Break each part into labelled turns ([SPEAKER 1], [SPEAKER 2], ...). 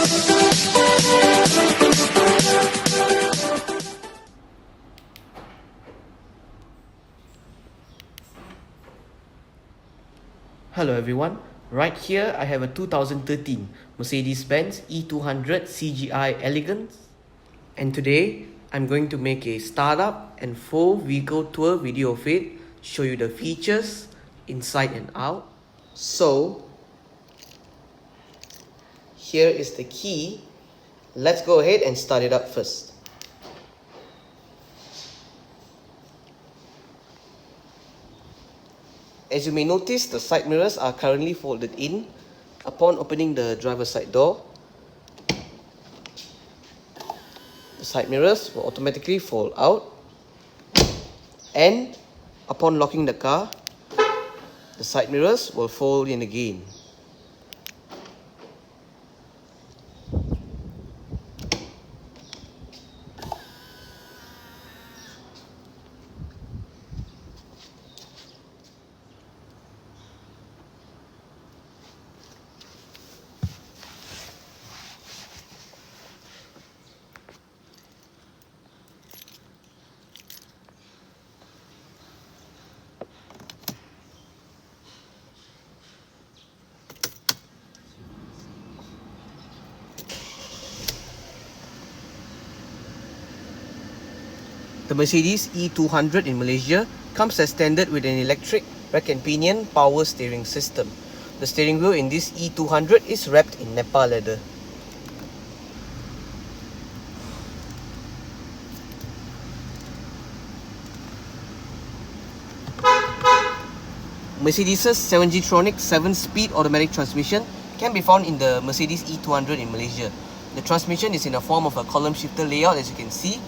[SPEAKER 1] Hello everyone, right here I have a 2013 Mercedes Benz E200 CGI Elegance, and today I'm going to make a startup and full vehicle tour video of it, show you the features inside and out. So here is the key. Let's go ahead and start it up first. As you may notice, the side mirrors are currently folded in. Upon opening the driver's side door, the side mirrors will automatically fold out, and upon locking the car, the side mirrors will fold in again. The Mercedes E200 in Malaysia comes as standard with an electric rack and pinion power steering system. The steering wheel in this E200 is wrapped in Nepal leather. Mercedes' 7G-tronic 7-speed automatic transmission can be found in the Mercedes E200 in Malaysia. The transmission is in the form of a column shifter layout, as you can see.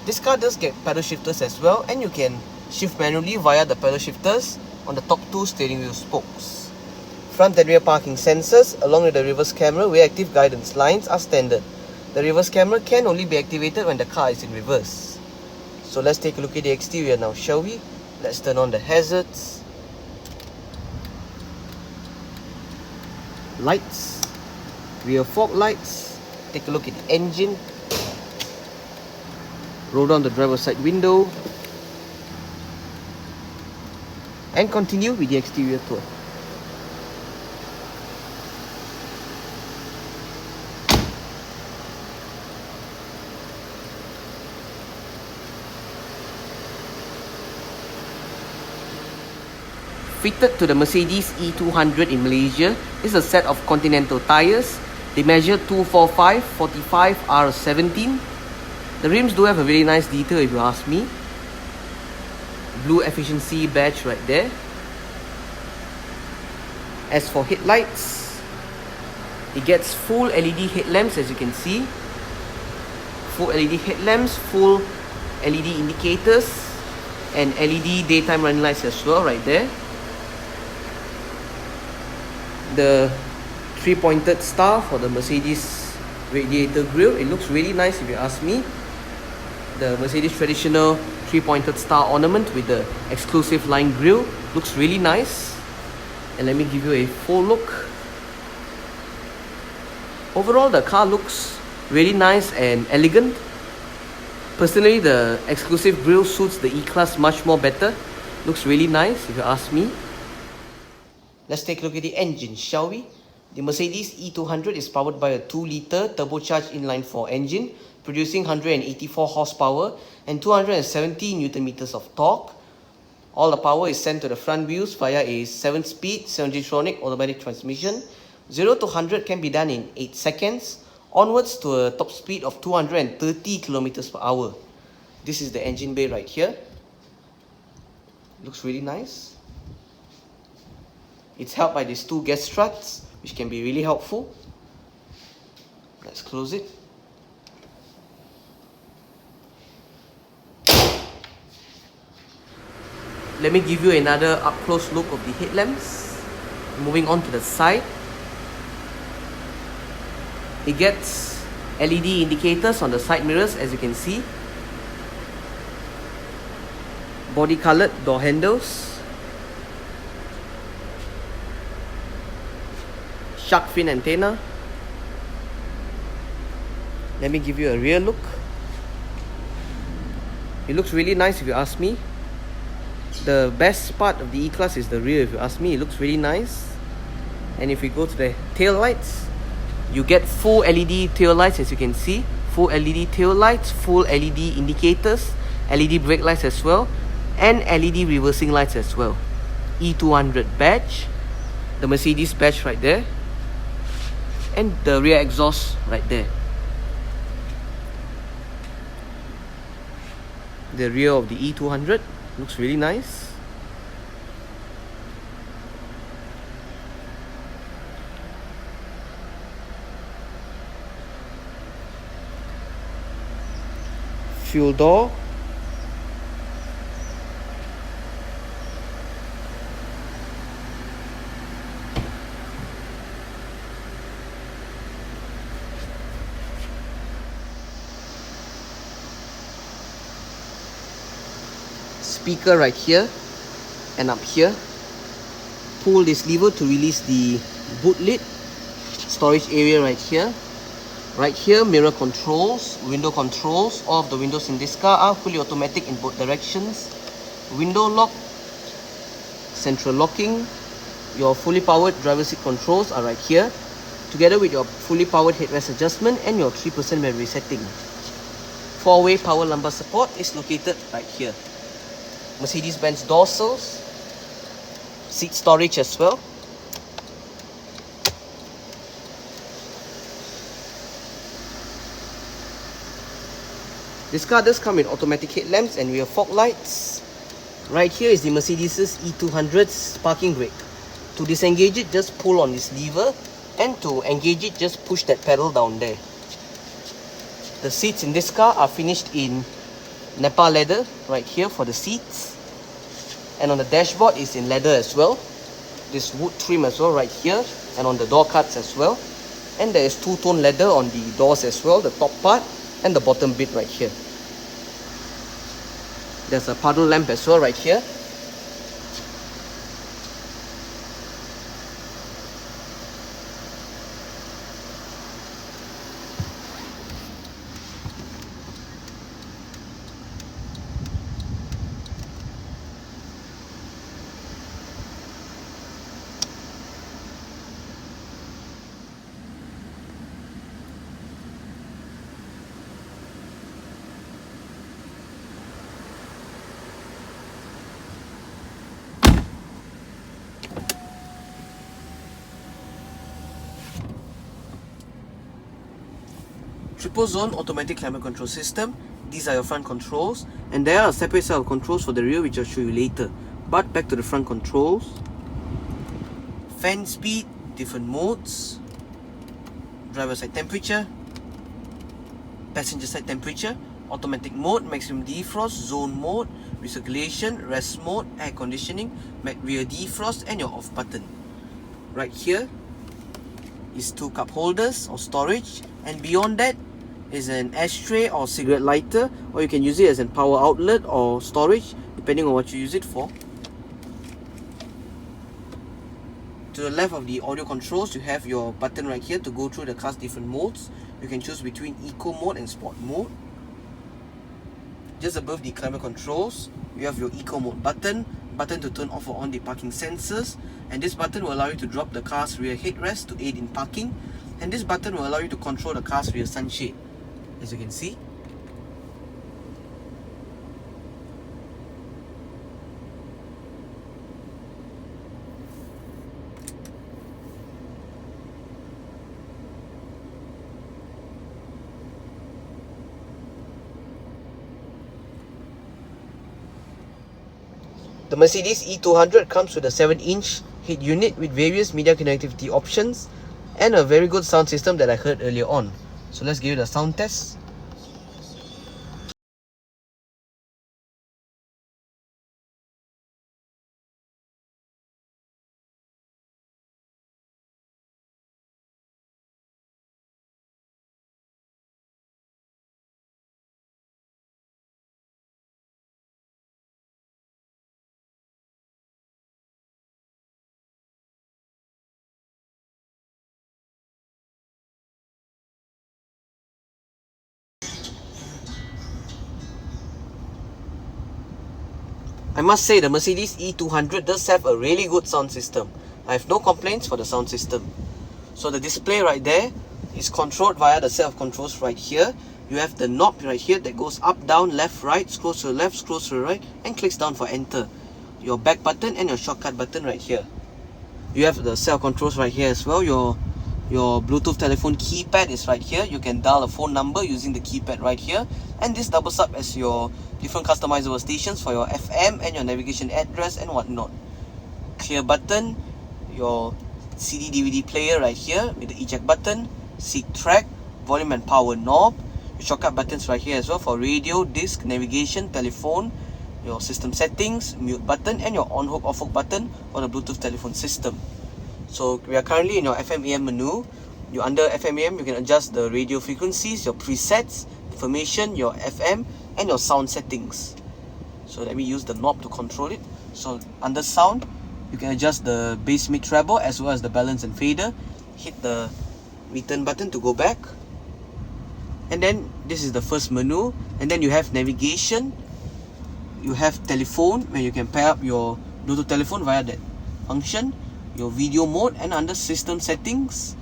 [SPEAKER 1] This car does get pedal shifters as well, and you can shift manually via the pedal shifters on the top two steering wheel spokes. Front and rear parking sensors along with the reverse camera with active guidance lines are standard. The reverse camera can only be activated when the car is in reverse. So let's take a look at the exterior now, shall we? Let's turn on the hazards. Lights, rear fog lights. Take a look at the engine. Roll down the driver's side window and continue with the exterior tour. Fitted to the Mercedes E200 in Malaysia is a set of Continental tyres. They measure 245/45 R17. The rims do have a very nice detail if you ask me. Blue efficiency badge right there. As for headlights, it gets full LED headlamps, as you can see. Full LED headlamps, full LED indicators, and LED daytime running lights as well right there. The three-pointed star for the Mercedes radiator grille, it looks really nice if you ask me. The Mercedes traditional three-pointed star ornament with the exclusive line grille looks really nice. And let me give you a full look. Overall, the car looks really nice and elegant. Personally, the exclusive grille suits the E-Class much more better. Looks really nice if you ask me. Let's take a look at the engine, shall we? The Mercedes E200 is powered by a 2-litre turbocharged inline-4 engine, producing 184 horsepower and 270 Nm of torque. All the power is sent to the front wheels via a 7-speed 7G-tronic automatic transmission. 0 to 100 can be done in 8 seconds, onwards to a top speed of 230 km per hour. This is the engine bay right here. Looks really nice. It's held by these two gas struts, which can be really helpful. Let's close it. Let me give you another up-close look of the headlamps. Moving on to the side. It gets LED indicators on the side mirrors, as you can see. Body-colored door handles. Shark fin antenna. Let me give you a rear look. It looks really nice if you ask me. The best part of the E-Class is the rear if you ask me. It looks really nice. And if we go to the tail lights, you get full LED tail lights, as you can see. Full LED tail lights, full LED indicators, LED brake lights as well, and LED reversing lights as well. E200 badge, the Mercedes badge right there, and the rear exhaust right there. The rear of the E200 looks really nice. Fuel door. Speaker right here and up here. Pull this lever to release the boot lid. Storage area right here. Right here, mirror controls, window controls. All of the windows in this car are fully automatic in both directions. Window lock, central locking. Your fully powered driver seat controls are right here, together with your fully powered headrest adjustment and your 3% memory setting. 4-way power lumbar support is located right here. Mercedes-Benz door sills, seat storage as well. This car does come with automatic headlamps and rear fog lights. Right here is the Mercedes E200's parking brake. To disengage it, just pull on this lever, and to engage it, just push that pedal down there. The seats in this car are finished in Nepal leather right here for the seats, and on the dashboard is in leather as well. This wood trim as well right here, and on the door cuts as well. And there is two-tone leather on the doors as well, the top part and the bottom bit right here. There's a puddle lamp as well right here. Triple zone automatic climate control system. These are your front controls, and there are a separate set of controls for the rear, which I'll show you later. But back to the front controls. Fan speed, different modes, driver side temperature, passenger side temperature, automatic mode, maximum defrost, zone mode, recirculation, rest mode, air conditioning, rear defrost, and your off button. Right here is two cup holders or storage, and beyond that is an ashtray or cigarette lighter, or you can use it as a power outlet or storage depending on what you use it for. To the left of the audio controls, you have your button right here to go through the car's different modes. You can choose between eco mode and sport mode. Just above the climate controls, you have your eco mode button to turn off or on the parking sensors, and this button will allow you to drop the car's rear headrest to aid in parking, and this button will allow you to control the car's rear sunshade, as you can see. The Mercedes E200 comes with a 7-inch head unit with various media connectivity options and a very good sound system that I heard earlier on. So let's give it a sound test. I must say the Mercedes E200 does have a really good sound system. I have no complaints for the sound system. So the display right there is controlled via the set of controls right here. You have the knob right here that goes up, down, left, right, scrolls to the left, scrolls to the right, and clicks down for enter. Your back button and your shortcut button right here. You have the set of controls right here as well. Your Bluetooth telephone keypad is right here. You can dial a phone number using the keypad right here, and this doubles up as your different customizable stations for your FM and your navigation address and whatnot. Clear button, your CD DVD player right here with the eject button, seek track, volume and power knob, your shortcut buttons right here as well for radio, disc, navigation, telephone, your system settings, mute button, and your on hook off hook button for the Bluetooth telephone system. So we are currently in your FM AM menu. You're under FM AM, you can adjust the radio frequencies, your presets, information, your FM, and your sound settings. So let me use the knob to control it. So under sound, you can adjust the bass, mid, treble, as well as the balance and fader. Hit the return button to go back. And then this is the first menu. And then you have navigation. You have telephone, where you can pair up your Bluetooth telephone via that function. Your video mode, and under system settings,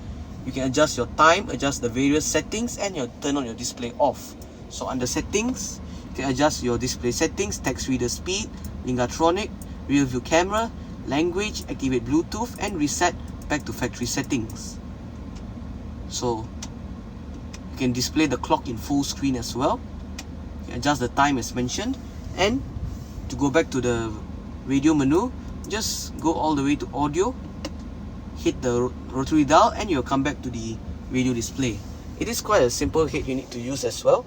[SPEAKER 1] you can adjust your time, adjust the various settings, and turn on your display off. So under settings, you can adjust your display settings, text reader speed, Lingatronic, rear view camera, language, activate Bluetooth, and reset back to factory settings. So you can display the clock in full screen as well. You can adjust the time as mentioned, and to go back to the radio menu, just go all the way to audio, hit the rotary dial, and you'll come back to the radio display. It is quite a simple head unit to use as well,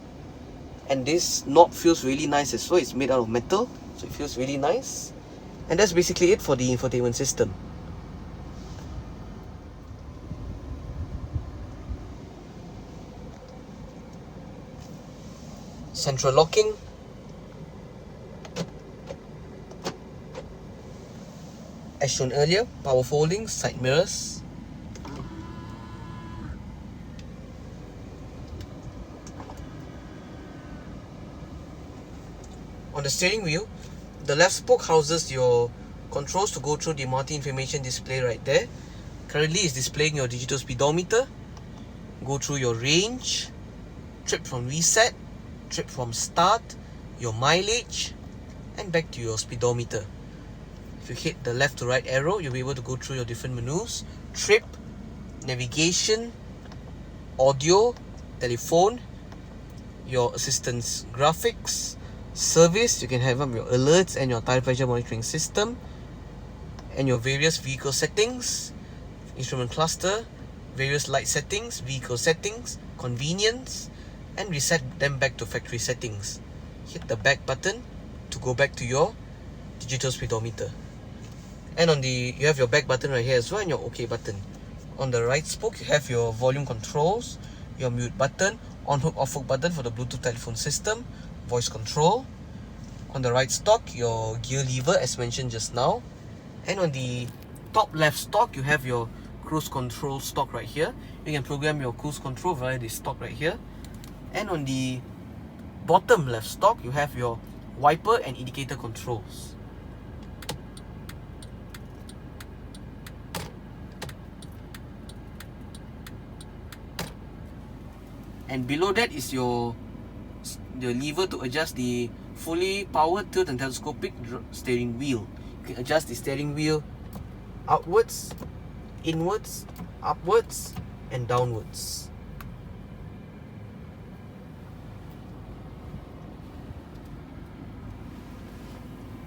[SPEAKER 1] and this knob feels really nice as well. It's made out of metal, so it feels really nice. And that's basically it for the infotainment system. Central locking, as shown earlier, power folding, side mirrors, on the steering wheel, the left spoke houses your controls to go through the multi-information display right there. Currently it's displaying your digital speedometer, go through your range, trip from reset, trip from start, your mileage, and back to your speedometer. If you hit the left to right arrow, you'll be able to go through your different menus, trip, navigation, audio, telephone, your assistance graphics, service, you can have your alerts and your tire pressure monitoring system, and your various vehicle settings, instrument cluster, various light settings, vehicle settings, convenience, and reset them back to factory settings. Hit the back button to go back to your digital speedometer. And you have your back button right here as well, and your OK button. On the right spoke, you have your volume controls, your mute button, on hook off hook button for the Bluetooth telephone system, voice control. On the right stock, your gear lever as mentioned just now. And on the top left stock, you have your cruise control stock right here. You can program your cruise control via this stock right here. And on the bottom left stock, you have your wiper and indicator controls. And below that is the lever to adjust the fully powered tilt and telescopic steering wheel. You can adjust the steering wheel outwards, inwards, upwards, and downwards.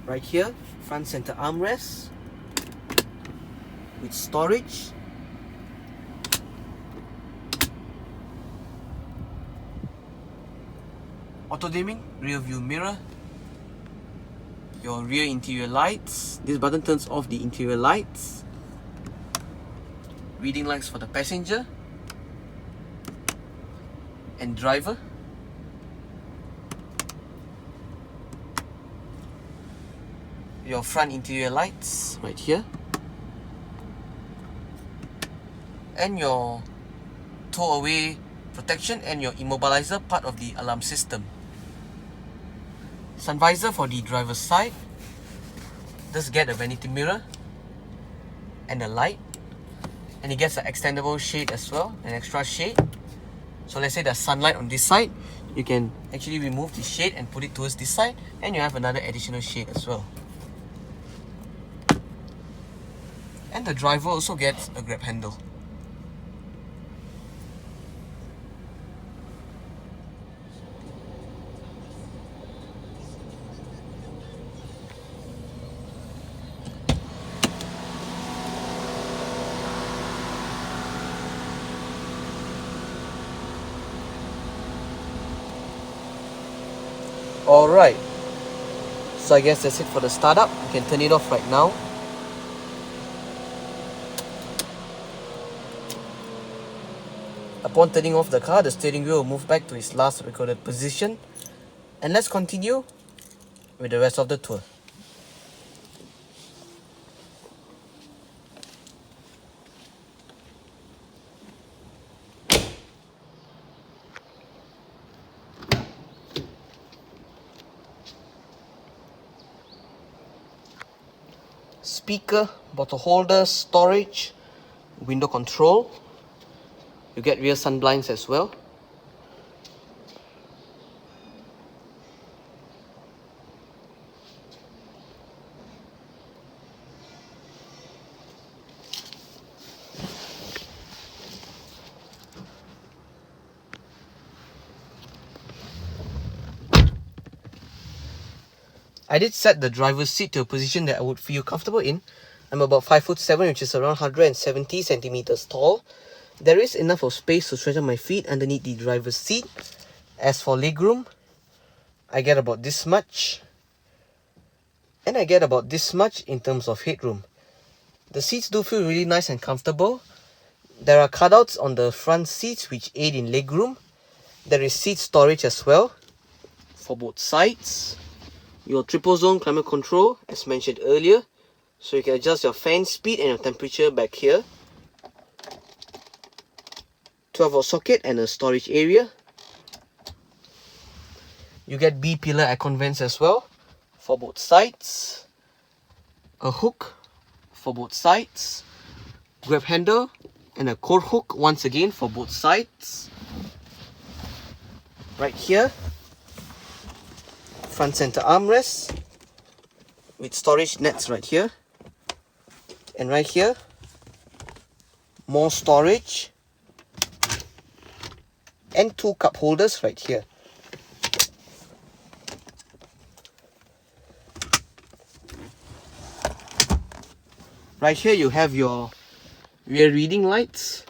[SPEAKER 1] Right here, front center armrest with storage. Auto dimming, rear view mirror, your rear interior lights. This button turns off the interior lights. Reading lights for the passenger and driver. Your front interior lights right here. And your tow away protection and your immobilizer, part of the alarm system. Sun visor for the driver's side, does get a vanity mirror and a light, and it gets an extendable shade as well, an extra shade. So let's say there's sunlight on this side, you can actually remove the shade and put it towards this side, and you have another additional shade as well. And the driver also gets a grab handle. Alright, so I guess that's it for the startup. You can turn it off right now. Upon turning off the car, the steering wheel will move back to its last recorded position. And let's continue with the rest of the tour. Speaker, bottle holder, storage, window control. You get rear sun blinds as well. I did set the driver's seat to a position that I would feel comfortable in. I'm about 5'7", which is around 170 centimeters tall. There is enough of space to stretch out my feet underneath the driver's seat. As for legroom, I get about this much. And I get about this much in terms of headroom. The seats do feel really nice and comfortable. There are cutouts on the front seats which aid in legroom. There is seat storage as well for both sides. Your triple zone climate control as mentioned earlier, so you can adjust your fan speed and your temperature back here. 12-volt socket and a storage area. You get B-pillar aircon vents as well for both sides. A hook for both sides. Grab handle and a core hook once again for both sides. Right here, front center armrest with storage nets right here. And right here, more storage and 2 cup holders right here. Right here you have your rear reading lights.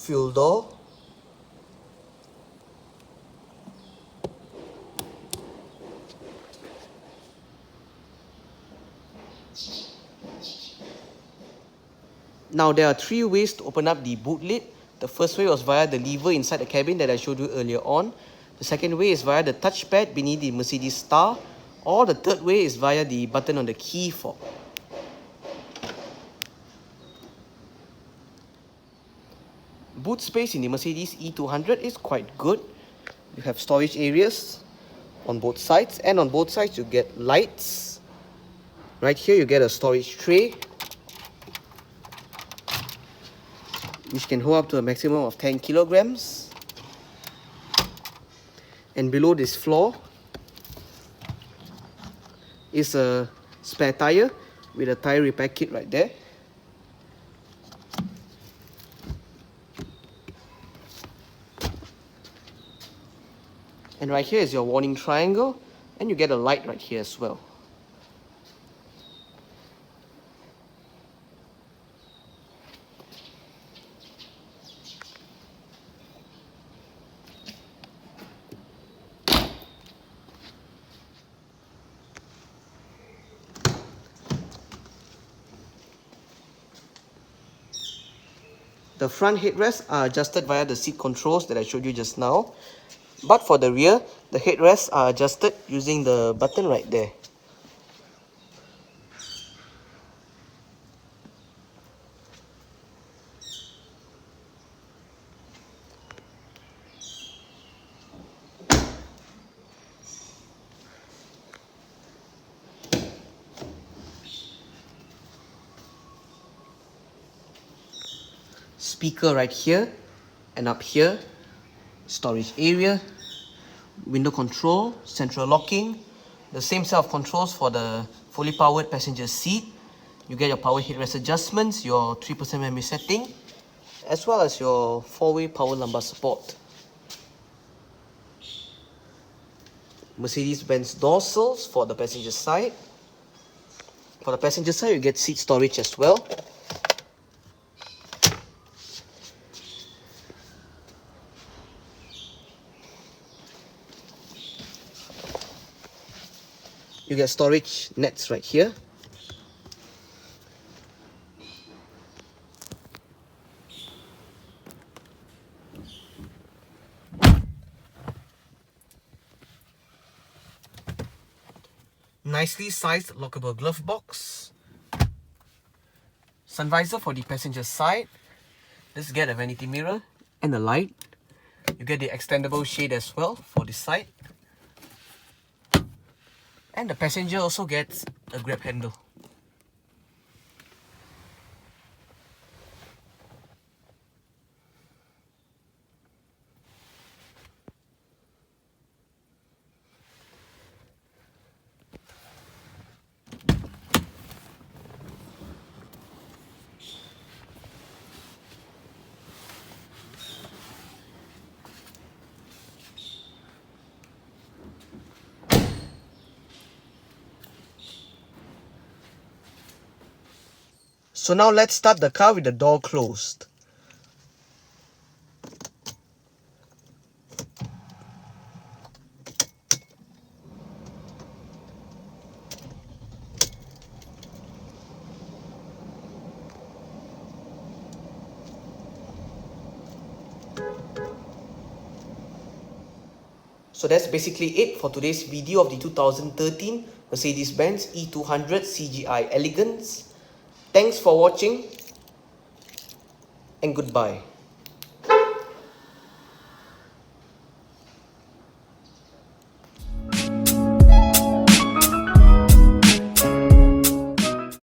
[SPEAKER 1] Fuel door. Now there are 3 ways to open up the boot lid. The first way was via the lever inside the cabin that I showed you earlier on. The second way is via the touchpad beneath the Mercedes star. Or the third way is via the button on the key fob. Boot space in the Mercedes E200 is quite good. You have storage areas on both sides, and on both sides you get lights. Right here you get a storage tray which can hold up to a maximum of 10 kilograms. And below this floor is a spare tire with a tire repair kit right there. And right here is your warning triangle, and you get a light right here as well. The front headrests are adjusted via the seat controls that I showed you just now. But for the rear, the headrests are adjusted using the button right there. Speaker right here and up here, storage area, window control, central locking, the same set of controls for the fully powered passenger seat. You get your power headrest adjustments, your 3% memory setting, as well as your 4-way power lumbar support. Mercedes-Benz door sills for the passenger side. For the passenger side, you get seat storage as well. You get storage nets right here. Nicely sized lockable glove box. Sun visor for the passenger side. Let's get a vanity mirror and a light. You get the extendable shade as well for the side. And the passenger also gets a grab handle. So now let's start the car with the door closed. So that's basically it for today's video of the 2013 Mercedes-Benz E200 CGI Elegance. Thanks for watching and goodbye.